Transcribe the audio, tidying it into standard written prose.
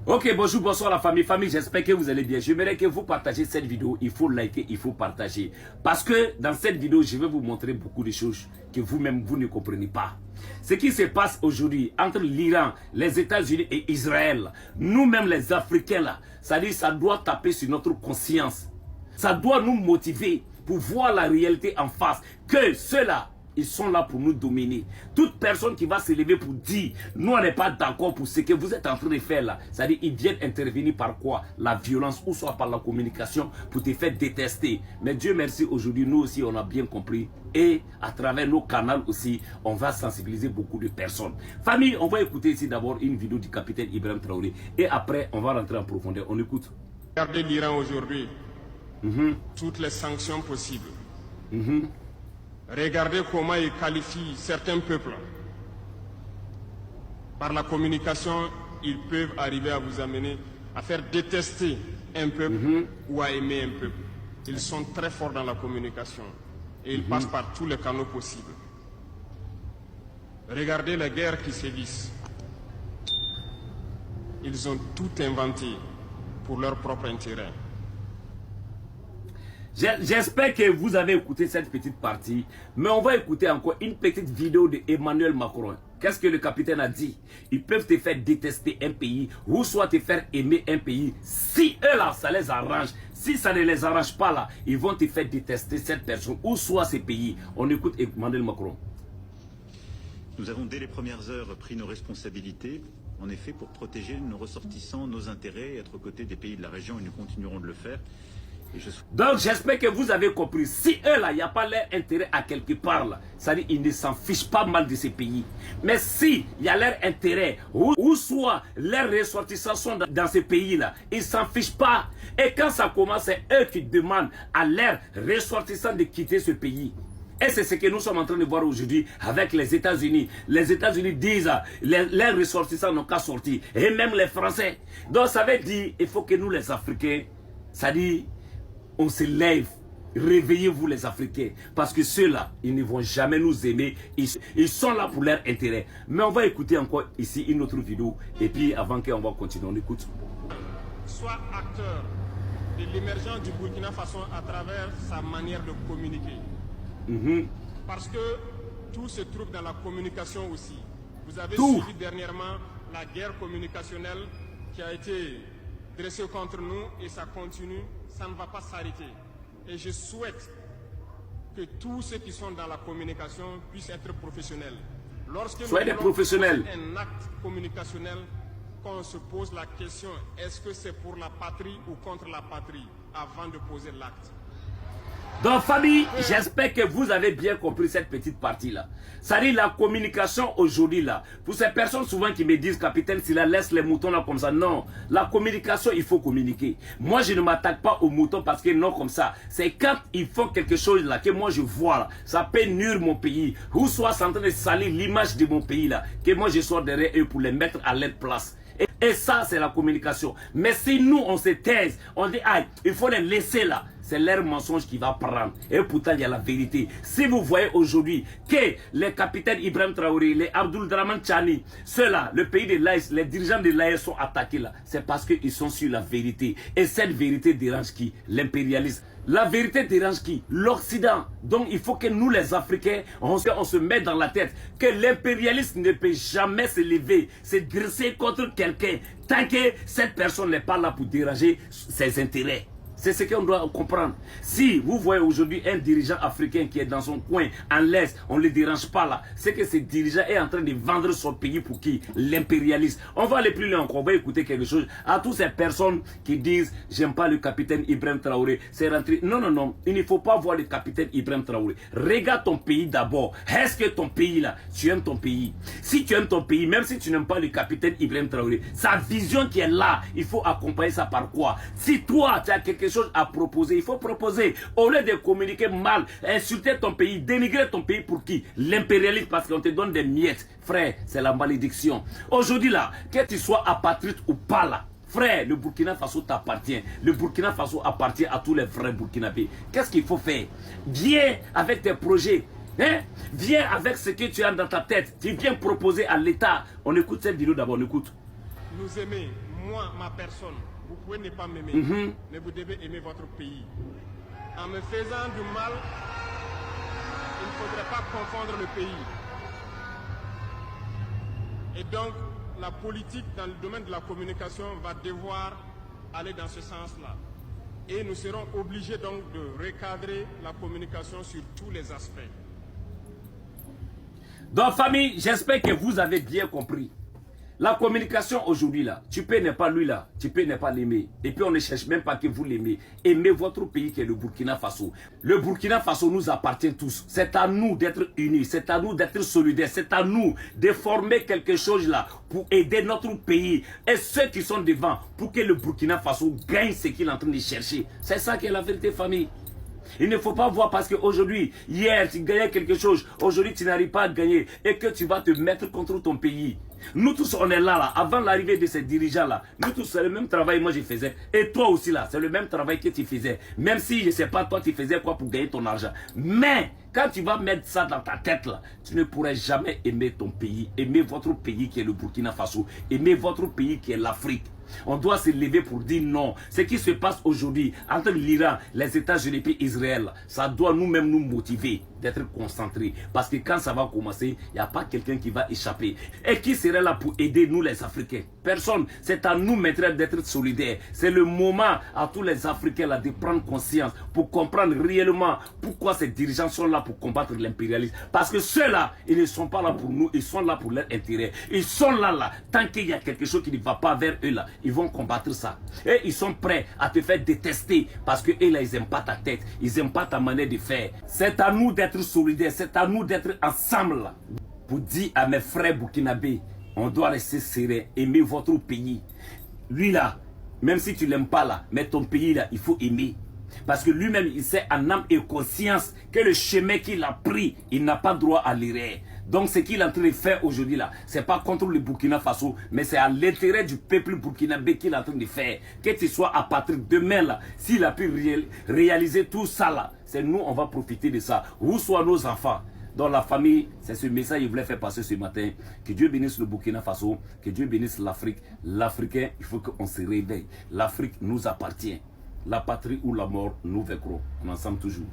Ok, bonjour, bonsoir la famille. Famille, j'espère que vous allez bien. J'aimerais que vous partagez cette vidéo. Il faut liker, il faut partager. Parce que dans cette vidéo, je vais vous montrer beaucoup de choses que vous-même, vous ne comprenez pas. Ce qui se passe aujourd'hui entre l'Iran, les États-Unis et Israël, nous-mêmes les Africains là, ça doit taper sur notre conscience. Ça doit nous motiver pour voir la réalité en face. Que ceux-là, ils sont là pour nous dominer. Toute personne qui va se lever pour dire nous on n'est pas d'accord pour ce que vous êtes en train de faire là, c'est-à-dire ils viennent intervenir par quoi? La violence ou soit par la communication pour te faire détester. Mais Dieu merci, aujourd'hui nous aussi on a bien compris et à travers nos canaux aussi on va sensibiliser beaucoup de personnes. Famille, on va écouter ici d'abord une vidéo du capitaine Ibrahim Traoré et après on va rentrer en profondeur. On écoute. Regardez l'Iran aujourd'hui, toutes les sanctions possibles. Regardez comment ils qualifient certains peuples. Par la communication, ils peuvent arriver à vous amener à faire détester un peuple ou à aimer un peuple. Ils sont très forts dans la communication et ils passent par tous les canaux possibles. Regardez les guerres qui sévissent. Ils ont tout inventé pour leur propre intérêt. J'espère que vous avez écouté cette petite partie, mais on va écouter encore une petite vidéo de Emmanuel Macron. Qu'est-ce que le capitaine a dit? Ils peuvent te faire détester un pays ou soit te faire aimer un pays. Si eux là, ça les arrange. Si ça ne les arrange pas là, ils vont te faire détester cette personne ou soit ces pays. On écoute Emmanuel Macron. Nous avons dès les premières heures pris nos responsabilités, en effet, pour protéger nos ressortissants, nos intérêts, et être aux côtés des pays de la région et nous continuerons de le faire. Donc j'espère que vous avez compris. Si eux là, il n'y a pas leur intérêt à quelque part là, c'est-à-dire ils ne s'en fichent pas mal de ces pays. Mais si il y a leur intérêt, ou soit leurs ressortissants sont dans ces pays là, ils ne s'en fichent pas. Et quand ça commence, c'est eux qui demandent à leurs ressortissants de quitter ce pays. Et c'est ce que nous sommes en train de voir aujourd'hui avec les États-Unis. Les États-Unis disent les ressortissants n'ont qu'à sortir. Et même les Français. Donc ça veut dire il faut que nous les Africains, ça dit on se lève, réveillez-vous les Africains, parce que ceux-là, ils ne vont jamais nous aimer, ils sont là pour leur intérêt. Mais on va écouter encore ici une autre vidéo, et puis avant qu'on va continuer, on écoute. Soit acteur de l'émergence du Burkina Faso à travers sa manière de communiquer. Parce que tout se trouve dans la communication aussi. Vous avez suivi dernièrement la guerre communicationnelle qui a été dressée contre nous et ça continue. Ça ne va pas s'arrêter. Et je souhaite que tous ceux qui sont dans la communication puissent être professionnels. Lorsque soyez des professionnels. Un acte communicationnel, qu'on se pose la question, est-ce que c'est pour la patrie ou contre la patrie, avant de poser l'acte. Donc famille, j'espère que vous avez bien compris cette petite partie là. Ça dit la communication aujourd'hui là. Pour ces personnes souvent qui me disent capitaine Sylla laisse les moutons là comme ça. Non, la communication il faut communiquer. Moi je ne m'attaque pas aux moutons parce que non comme ça. C'est quand ils font quelque chose là que moi je vois là. Ça peut nuire mon pays. Ou soit c'est en train de salir l'image de mon pays là. Que moi je sors derrière eux pour les mettre à leur place. Et ça c'est la communication. Mais si nous on se taise, on dit aïe, il faut les laisser là. C'est leur mensonge qui va prendre. Et pourtant, il y a la vérité. Si vous voyez aujourd'hui que les capitaines Ibrahim Traoré, les Abdul Draman Chani, ceux-là, le pays de l'AES, les dirigeants de l'AES sont attaqués là, c'est parce qu'ils sont sur la vérité. Et cette vérité dérange qui? L'impérialisme. La vérité dérange qui? L'Occident. Donc il faut que nous les Africains, on se mette dans la tête que l'impérialisme ne peut jamais se lever, se dresser contre quelqu'un, tant que cette personne n'est pas là pour déranger ses intérêts. C'est ce qu'on doit comprendre. Si vous voyez aujourd'hui un dirigeant africain qui est dans son coin, en l'Est, on ne le dérange pas là. C'est que ce dirigeant est en train de vendre son pays pour qui? L'impérialisme. On va aller plus loin encore. On va écouter quelque chose à toutes ces personnes qui disent j'aime pas le capitaine Ibrahim Traoré. C'est rentré. Non, non, non. Il ne faut pas voir le capitaine Ibrahim Traoré. Regarde ton pays d'abord. Est-ce que ton pays là, tu aimes ton pays? Si tu aimes ton pays, même si tu n'aimes pas le capitaine Ibrahim Traoré, sa vision qui est là, il faut accompagner ça par quoi? Si toi, tu as quelque chose à proposer, il faut proposer. Au lieu de communiquer mal, insulter ton pays, dénigrer ton pays pour qui? L'impérialisme, parce qu'on te donne des miettes. Frère, c'est la malédiction. Aujourd'hui là, que tu sois apatride ou pas là, frère, le Burkina Faso t'appartient. Le Burkina Faso appartient à tous les vrais Burkinabés. Qu'est-ce qu'il faut faire? Viens avec tes projets. Hein? Viens avec ce que tu as dans ta tête. Tu viens proposer à l'État. On écoute cette vidéo d'abord, on écoute. Nous aimer, moi, ma personne, vous pouvez ne pas m'aimer, mais vous devez aimer votre pays. En me faisant du mal, il ne faudrait pas confondre le pays. Et donc, la politique dans le domaine de la communication va devoir aller dans ce sens-là. Et nous serons obligés donc de recadrer la communication sur tous les aspects. Donc famille, j'espère que vous avez bien compris. La communication aujourd'hui là, tu peux ne pas lui là, tu peux ne pas l'aimer. Et puis on ne cherche même pas que vous l'aimez. Aimez votre pays qui est le Burkina Faso. Le Burkina Faso nous appartient tous. C'est à nous d'être unis, c'est à nous d'être solidaires, c'est à nous de former quelque chose là pour aider notre pays. Et ceux qui sont devant pour que le Burkina Faso gagne ce qu'il est en train de chercher. C'est ça qui est la vérité famille. Il ne faut pas voir parce qu'aujourd'hui, hier tu gagnais quelque chose, aujourd'hui tu n'arrives pas à gagner et que tu vas te mettre contre ton pays. Nous tous on est là, avant l'arrivée de ces dirigeants là, nous tous c'est le même travail moi je faisais et toi aussi là, c'est le même travail que tu faisais. Même si je ne sais pas toi tu faisais quoi pour gagner ton argent. Mais quand tu vas mettre ça dans ta tête là, tu ne pourrais jamais aimer ton pays, aimer votre pays qui est le Burkina Faso, aimer votre pays qui est l'Afrique. On doit se lever pour dire non. Ce qui se passe aujourd'hui entre l'Iran, les États-Unis et Israël, ça doit nous-mêmes nous motiver d'être concentrés. Parce que quand ça va commencer, il n'y a pas quelqu'un qui va échapper. Et qui serait là pour aider nous les Africains? Personne. C'est à nous maintenant d'être solidaires. C'est le moment à tous les Africains là de prendre conscience pour comprendre réellement pourquoi ces dirigeants sont là pour combattre l'impérialisme. Parce que ceux-là, ils ne sont pas là pour nous, ils sont là pour leur intérêt. Ils sont là. Tant qu'il y a quelque chose qui ne va pas vers eux là, ils vont combattre ça. Et ils sont prêts à te faire détester parce que eux là, ils n'aiment pas ta tête, ils n'aiment pas ta manière de faire. C'est à nous d'être solidaires, c'est à nous d'être ensemble là, pour dire à mes frères burkinabés, on doit rester serein, aimer votre pays. Lui là, même si tu l'aimes pas là, mais ton pays là, il faut aimer. Parce que lui-même, il sait en âme et conscience que le chemin qu'il a pris, il n'a pas droit à l'erreur. Donc ce qu'il est en train de faire aujourd'hui là, c'est pas contre le Burkina Faso, mais c'est à l'intérêt du peuple burkinabé qu'il est en train de faire. Que tu sois à partir de demain là, s'il a pu réaliser tout ça là, c'est nous, on va profiter de ça. Où soient nos enfants. Dans la famille, c'est ce message qu'il voulait faire passer ce matin. Que Dieu bénisse le Burkina Faso, que Dieu bénisse l'Afrique. L'Africain, il faut qu'on se réveille. L'Afrique nous appartient. La patrie ou la mort, nous vaincrons. On ensemble toujours.